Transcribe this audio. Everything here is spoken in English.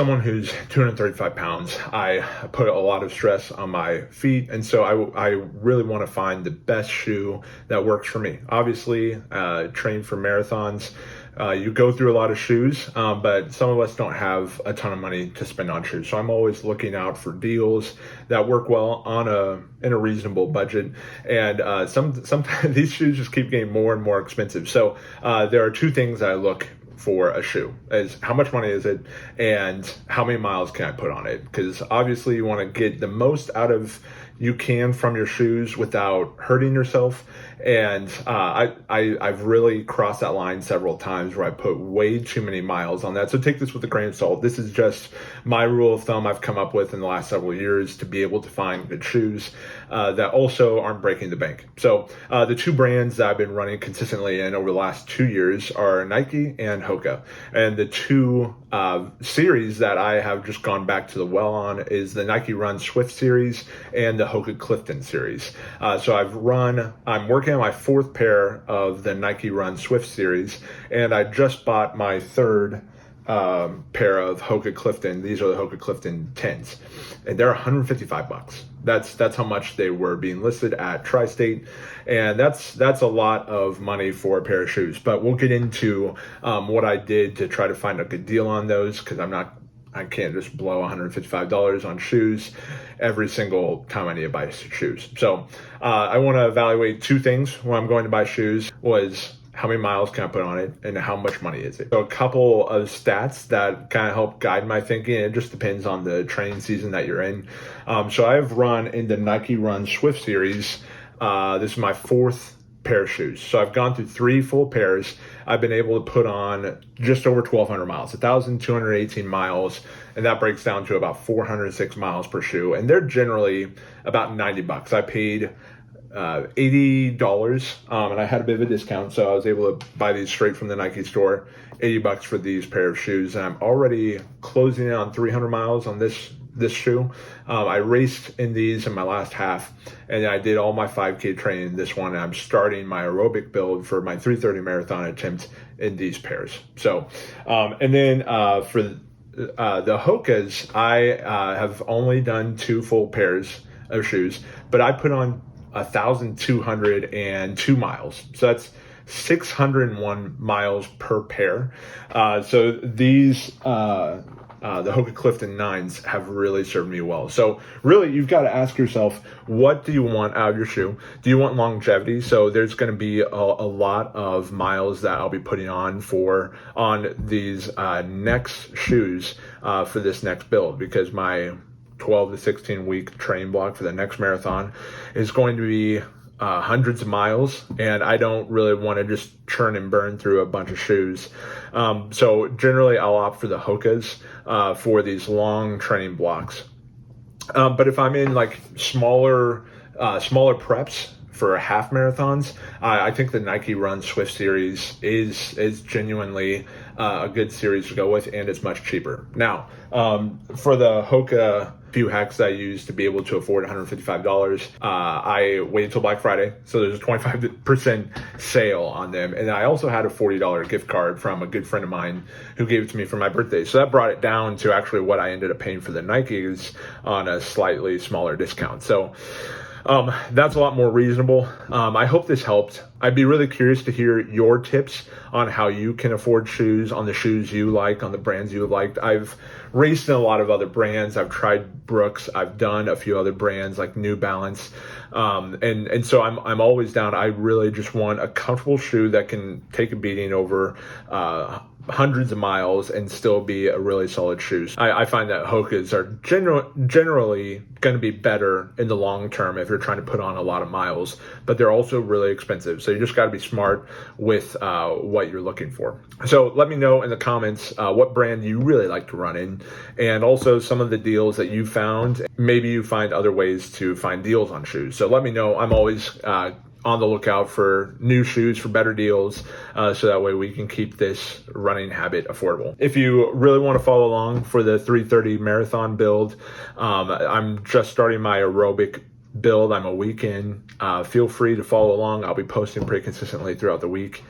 someone who's 235 pounds, I put a lot of stress on my feet. And so I really want to find the best shoe that works for me. Obviously, train for marathons. You go through a lot of shoes, but some of us don't have a ton of money to spend on shoes. So I'm always looking out for deals that work well in a reasonable budget. And sometimes these shoes just keep getting more and more expensive. So there are two things I look for a shoe: is how much money is it, and how many miles can I put on it? Because obviously you want to get the most out of you can from your shoes without hurting yourself. And I've really crossed that line several times where I put way too many miles on that. So take this with a grain of salt. This is just my rule of thumb I've come up with in the last several years to be able to find good shoes that also aren't breaking the bank. So the two brands that I've been running consistently in over the last 2 years are Nike and Hoka. And the two series that I have just gone back to the well on is the Nike Run Swift series and the Hoka Clifton series. So I'm working on my fourth pair of the Nike Run Swift series, and I just bought my third pair of Hoka Clifton. These are the Hoka Clifton 10s, and they're $155. That's how much they were being listed at Tri-State, and that's a lot of money for a pair of shoes. But we'll get into what I did to try to find a good deal on those, because I can't just blow $155 on shoes every single time I need to buy shoes. So I want to evaluate two things when I'm going to buy shoes: was how many miles can I put on it, and how much money is it? So a couple of stats that kind of help guide my thinking. It just depends on the training season that you're in. So I've run in the Nike Run Swift series. This is my fourth pair of shoes. So I've gone through 3 full pairs. I've been able to put on just over 1,200 miles, 1,218 miles, and that breaks down to about 406 miles per shoe. And they're generally about $90. I paid $80, and I had a bit of a discount, so I was able to buy these straight from the Nike store. $80 for these pair of shoes, and I'm already closing in on 300 miles on this shoe. I raced in these in my last half, and I did all my 5K training in this one, and I'm starting my aerobic build for my 3:30 marathon attempt in these pairs. So, and then for the Hokas, I have only done 2 full pairs of shoes, but I put on 1,202 miles. So that's 601 miles per pair. So these, the Hoka Clifton 9s have really served me well. So really, you've got to ask yourself, what do you want out of your shoe? Do you want longevity? So there's going to be a lot of miles that I'll be putting on these next shoes for this next build, because my 12 to 16 week training block for the next marathon is going to be hundreds of miles, and I don't really want to just churn and burn through a bunch of shoes. So generally I'll opt for the Hokas for these long training blocks. But if I'm in like smaller preps for half marathons, I think the Nike Run Swift series is genuinely a good series to go with, and it's much cheaper. Now, for the Hoka few hacks that I use to be able to afford $155, I waited till Black Friday, so there's a 25% sale on them, and I also had a $40 gift card from a good friend of mine who gave it to me for my birthday. So that brought it down to actually what I ended up paying for the Nikes on a slightly smaller discount. So that's a lot more reasonable. I hope this helped. I'd be really curious to hear your tips on how you can afford shoes, on the shoes you like, on the brands you liked. I've raced in a lot of other brands. I've tried Brooks. I've done a few other brands like New Balance. And so I'm always down. I really just want a comfortable shoe that can take a beating over hundreds of miles and still be a really solid shoe. I find that Hokas are generally going to be better in the long term if you're trying to put on a lot of miles, but they're also really expensive. So you just got to be smart with what you're looking for. So let me know in the comments what brand you really like to run in, and also some of the deals that you found. Maybe you find other ways to find deals on shoes. So let me know. I'm always on the lookout for new shoes for better deals, so that way we can keep this running habit affordable. If you really want to follow along for the 3:30 marathon build, I'm just starting my aerobic build. I'm a week in. Feel free to follow along. I'll be posting pretty consistently throughout the week.